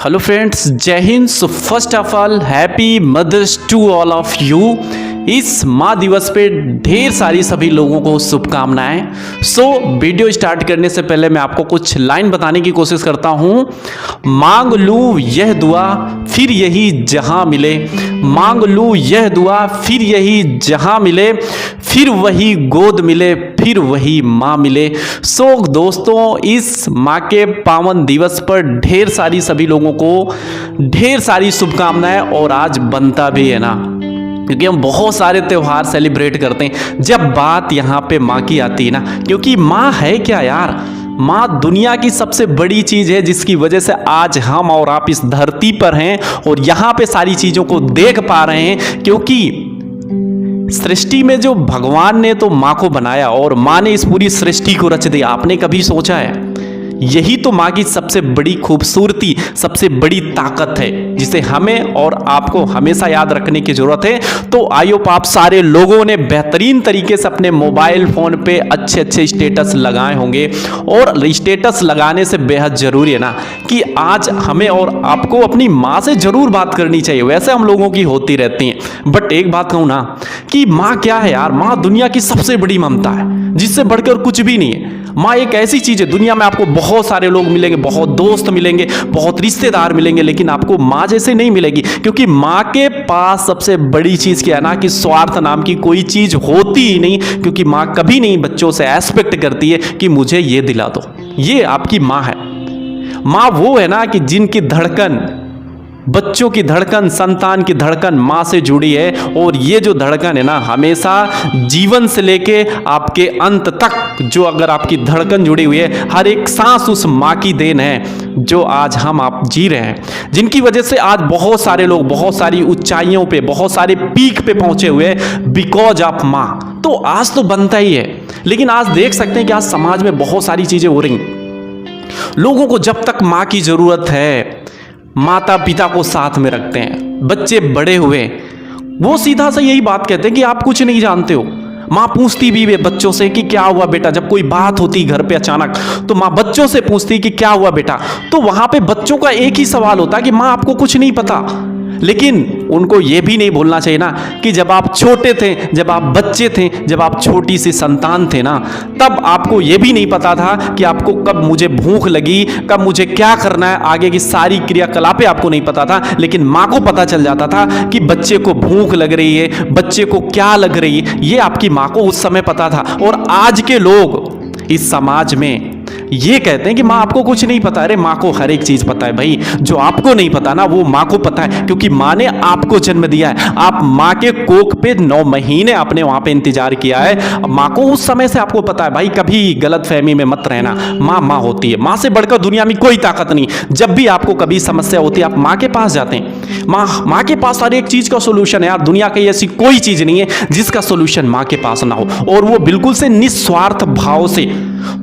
Hello friends, जय Hind. So first of all happy mothers to all of you. इस माँ दिवस पे ढेर सारी सभी लोगों को शुभकामनाएं। सो वीडियो स्टार्ट करने से पहले मैं आपको कुछ लाइन बताने की कोशिश करता हूँ। मांग लूँ यह दुआ फिर यही जहाँ मिले, मांग लूँ यह दुआ फिर यही जहाँ मिले, फिर वही गोद मिले, फिर वही माँ मिले। सो दोस्तों, इस माँ के पावन दिवस पर ढेर सारी सभी लोगों को ढेर सारी शुभकामनाएं। और आज बनता भी है ना, क्योंकि हम बहुत सारे त्यौहार सेलिब्रेट करते हैं जब बात यहाँ पे माँ की आती है ना। क्योंकि माँ है क्या यार, माँ दुनिया की सबसे बड़ी चीज़ है जिसकी वजह से आज हम और आप इस धरती पर हैं और यहाँ पे सारी चीज़ों को देख पा रहे हैं। क्योंकि सृष्टि में जो भगवान ने तो माँ को बनाया और माँ ने इस पूरी सृष्टि को रच दिया। आपने कभी सोचा है? यही तो माँ की सबसे बड़ी खूबसूरती, सबसे बड़ी ताकत है जिसे हमें और आपको हमेशा याद रखने की जरूरत है। तो आई होप आप सारे लोगों ने बेहतरीन तरीके से अपने मोबाइल फोन पे अच्छे अच्छे स्टेटस लगाए होंगे। और स्टेटस लगाने से बेहद जरूरी है ना कि आज हमें और आपको अपनी माँ से जरूर बात करनी चाहिए। वैसे हम लोगों की होती रहती हैं, बट एक बात कहूँ ना कि माँ क्या है यार, माँ दुनिया की सबसे बड़ी ममता है जिससे बढ़कर कुछ भी नहीं है। माँ एक ऐसी चीज है, दुनिया में आपको बहुत सारे लोग मिलेंगे, बहुत दोस्त मिलेंगे, बहुत रिश्तेदार मिलेंगे, लेकिन आपको माँ जैसे नहीं मिलेगी। क्योंकि माँ के पास सबसे बड़ी चीज क्या है ना कि स्वार्थ नाम की कोई चीज होती ही नहीं। क्योंकि माँ कभी नहीं बच्चों से एक्सपेक्ट करती है कि मुझे ये दिला दो। ये आपकी माँ है। माँ वो है ना कि जिनकी धड़कन, बच्चों की धड़कन, संतान की धड़कन माँ से जुड़ी है। और ये जो धड़कन है ना, हमेशा जीवन से लेके आपके अंत तक जो अगर आपकी धड़कन जुड़ी हुई है, हर एक सांस उस माँ की देन है जो आज हम आप जी रहे हैं। जिनकी वजह से आज बहुत सारे लोग बहुत सारी ऊंचाइयों पे, बहुत सारे पीक पे पहुंचे हुए हैं बिकॉज ऑफ माँ। तो आज तो बनता ही है, लेकिन आज देख सकते हैं कि आज समाज में बहुत सारी चीजें हो रही। लोगों को जब तक माँ की जरूरत है, माता पिता को साथ में रखते हैं। बच्चे बड़े हुए वो सीधा सा यही बात कहते हैं कि आप कुछ नहीं जानते हो। माँ पूछती भी है बच्चों से कि क्या हुआ बेटा। जब कोई बात होती घर पे अचानक, तो माँ बच्चों से पूछती कि क्या हुआ बेटा। तो वहां पे बच्चों का एक ही सवाल होता है कि माँ आपको कुछ नहीं पता। लेकिन उनको यह भी नहीं भूलना चाहिए ना कि जब आप छोटे थे, जब आप बच्चे थे, जब आप छोटी सी संतान थे ना, तब आपको यह भी नहीं पता था कि आपको कब मुझे भूख लगी, कब मुझे क्या करना है, आगे की सारी क्रियाकलापें आपको नहीं पता था। लेकिन माँ को पता चल जाता था कि बच्चे को भूख लग रही है, बच्चे को क्या लग रही है, ये आपकी माँ को उस समय पता था। और आज के लोग इस समाज में ये कहते हैं कि माँ आपको कुछ नहीं पता। अरे माँ को हर एक चीज पता है भाई। जो आपको नहीं पता ना वो माँ को पता है, क्योंकि माँ ने आपको जन्म दिया है। आप माँ के कोख पे 9 महीने आपने वहां पे इंतजार किया है। माँ को उस समय से आपको पता है भाई। कभी गलत फहमी में मत रहना, माँ माँ होती है। माँ से बढ़कर दुनिया में कोई ताकत नहीं। जब भी आपको कभी समस्या होती है, आप माँ के पास जाते हैं। माँ के पास हर एक चीज का सोल्यूशन है यार। दुनिया की ऐसी कोई चीज नहीं है जिसका सोल्यूशन माँ के पास ना हो, और वो बिल्कुल से निस्वार्थ भाव से।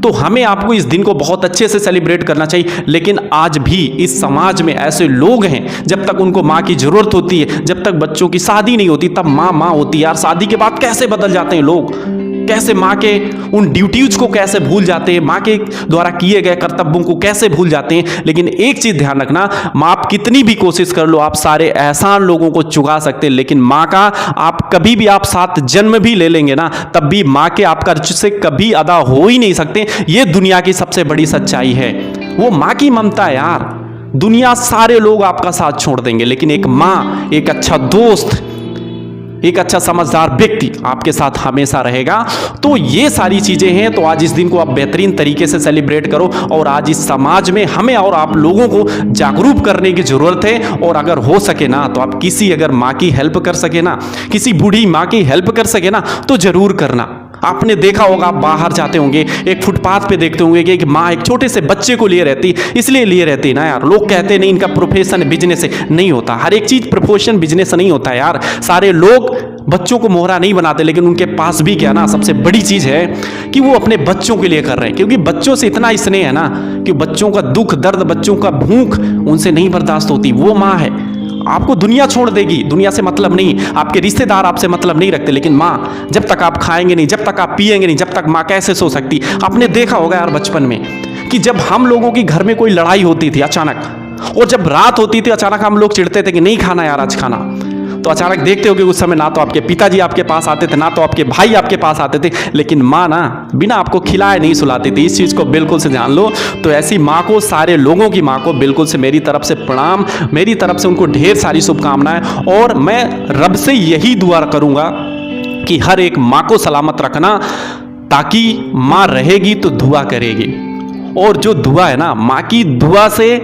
तो हमें आपको इस दिन को बहुत अच्छे से सेलिब्रेट करना चाहिए। लेकिन आज भी इस समाज में ऐसे लोग हैं, जब तक उनको माँ की जरूरत होती है, जब तक बच्चों की शादी नहीं होती, तब माँ माँ होती है यार। शादी के बाद कैसे बदल जाते हैं लोग, कैसे माँ के उन ड्यूटीज को कैसे भूल जाते हैं, माँ के द्वारा किए गए कर्तव्यों को कैसे भूल जाते हैं। लेकिन एक चीज ध्यान रखना, माँ आप कितनी भी कोशिश कर लो, आप सारे एहसान लोगों को चुका सकते हैं, लेकिन माँ का आप कभी भी आप 7 जन्म भी ले लेंगे ना, तब भी माँ के आप कर्ज से कभी अदा हो ही नहीं सकते। ये दुनिया की सबसे बड़ी सच्चाई है। वो माँ की ममता है यार। दुनिया सारे लोग आपका साथ छोड़ देंगे, लेकिन एक माँ, एक अच्छा दोस्त, एक अच्छा समझदार व्यक्ति आपके साथ हमेशा रहेगा। तो ये सारी चीजें हैं। तो आज इस दिन को आप बेहतरीन तरीके से सेलिब्रेट करो। और आज इस समाज में हमें और आप लोगों को जागरूक करने की जरूरत है। और अगर हो सके ना तो आप किसी अगर माँ की हेल्प कर सके ना, किसी बूढ़ी माँ की हेल्प कर सके ना, तो जरूर करना। आपने देखा होगा, आप बाहर जाते होंगे, एक फुटपाथ पे देखते होंगे कि एक माँ एक छोटे से बच्चे को लिए रहती। इसलिए लिए रहती ना यार, लोग कहते नहीं इनका प्रोफेशन बिजनेस है। नहीं होता, हर एक चीज प्रोफेशन बिजनेस नहीं होता यार। सारे लोग बच्चों को मोहरा नहीं बनाते, लेकिन उनके पास भी क्या ना सबसे बड़ी चीज है कि वो अपने बच्चों के लिए कर रहे हैं। क्योंकि बच्चों से इतना स्नेह है ना कि बच्चों का दुख दर्द, बच्चों का भूख उनसे नहीं बर्दाश्त होती। वो माँ है। आपको दुनिया छोड़ देगी, दुनिया से मतलब नहीं, आपके रिश्तेदार आपसे मतलब नहीं रखते, लेकिन माँ जब तक आप खाएंगे नहीं, जब तक आप पिएंगे नहीं, जब तक माँ कैसे सो सकती। आपने देखा होगा यार बचपन में कि जब हम लोगों की घर में कोई लड़ाई होती थी अचानक, और जब रात होती थी अचानक हम लोग चिढ़ते थे कि नहीं खाना यार आज खाना, तो अचानक देखते हो कि उस समय ना तो आपके पिताजी आपके पास आते थे, ना तो आपके भाई आपके पास आते थे, लेकिन माँ ना बिना आपको खिलाए नहीं सुलाती थी। इस चीज़ को बिल्कुल से ध्यान लो। तो ऐसी माँ को, सारे लोगों की माँ को बिल्कुल से मेरी तरफ से प्रणाम, मेरी तरफ से उनको ढेर सारी शुभकामनाएं। और मैं रब से यही दुआ करूँगा कि हर एक माँ को सलामत रखना, ताकि माँ रहेगी तो दुआ करेगी। और जो दुआ है ना, माँ की दुआ से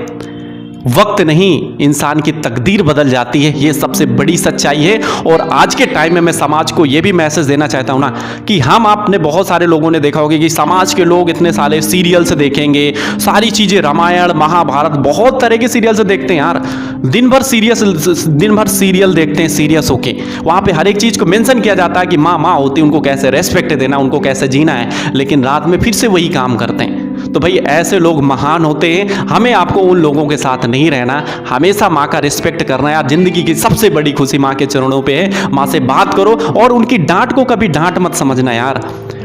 वक्त नहीं इंसान की तकदीर बदल जाती है, ये सबसे बड़ी सच्चाई है। और आज के टाइम में मैं समाज को ये भी मैसेज देना चाहता हूँ ना कि हम आपने बहुत सारे लोगों ने देखा होगा कि समाज के लोग इतने सारे सीरियल्स देखेंगे, सारी चीज़ें रामायण महाभारत बहुत तरह के सीरियल से देखते हैं यार, दिन भर सीरियल देखते हैं सीरियस होके। वहाँ पे हर एक चीज़ को मेंशन किया जाता है कि माँ माँ होती है, उनको कैसे रेस्पेक्ट देना, उनको कैसे जीना है, लेकिन रात में फिर से वही काम करते हैं। तो भाई ऐसे लोग महान होते हैं, हमें आपको उन लोगों के साथ नहीं रहना, हमेशा माँ का रिस्पेक्ट करना है यार। जिंदगी की सबसे बड़ी खुशी माँ के चरणों पे है। माँ से बात करो और उनकी डांट को कभी डांट मत समझना यार।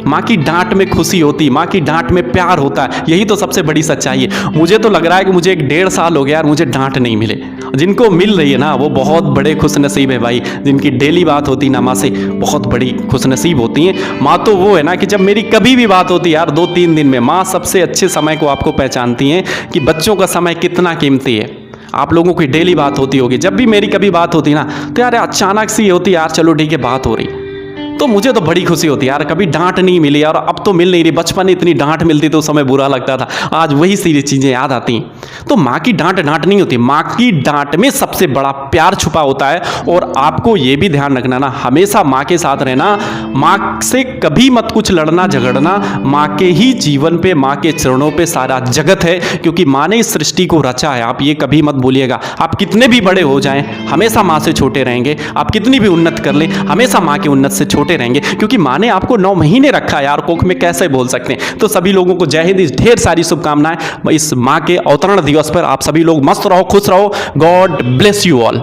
माँ की डांट में खुशी होती, माँ की डांट में प्यार होता है, यही तो सबसे बड़ी सच्चाई है। मुझे तो लग रहा है कि मुझे 1.5 साल हो गया यार मुझे डांट नहीं मिले। जिनको मिल रही है ना वो बहुत बड़े खुशनसीब है भाई, जिनकी डेली बात होती ना माँ से, बहुत बड़ी खुशनसीब होती हैं। माँ तो वो है ना कि जब मेरी कभी भी बात होती है यार 2-3 दिन में, माँ सबसे अच्छे समय को आपको पहचानती हैं कि बच्चों का समय कितना कीमती है। आप लोगों की डेली बात होती होगी, जब भी मेरी कभी बात होती ना तो यार अचानक सी होती यार, चलो ठीक है बात हो रही, तो मुझे तो बड़ी खुशी होती है यार। कभी डांट नहीं मिली यार, अब तो मिल नहीं रही। बचपन में इतनी डांट मिलती तो उस समय बुरा लगता था, आज वही सारी चीज़ें याद आती हैं। तो माँ की डांट नहीं होती, माँ की डांट में सबसे बड़ा प्यार छुपा होता है। और आपको ये भी ध्यान रखना ना, हमेशा माँ के साथ रहना, माँ से कभी मत कुछ लड़ना झगड़ना। माँ के ही जीवन पे, माँ के चरणों पे सारा जगत है, क्योंकि माँ ने इस सृष्टि को रचा है। आप ये कभी मत भूलिएगा। आप कितने भी बड़े हो जाएं, हमेशा माँ से छोटे रहेंगे। आप कितनी भी उन्नत कर लें, हमेशा माँ की उन्नत से छोटे रहेंगे, क्योंकि माँ ने आपको 9 महीने रखा यार कोख में, कैसे बोल सकते हैं। तो सभी लोगों को जय हिंद, ढेर सारी शुभकामनाएं इस माँ के अवतरण दिवस पर। आप सभी लोग मस्त रहो, खुश रहो। God bless you all.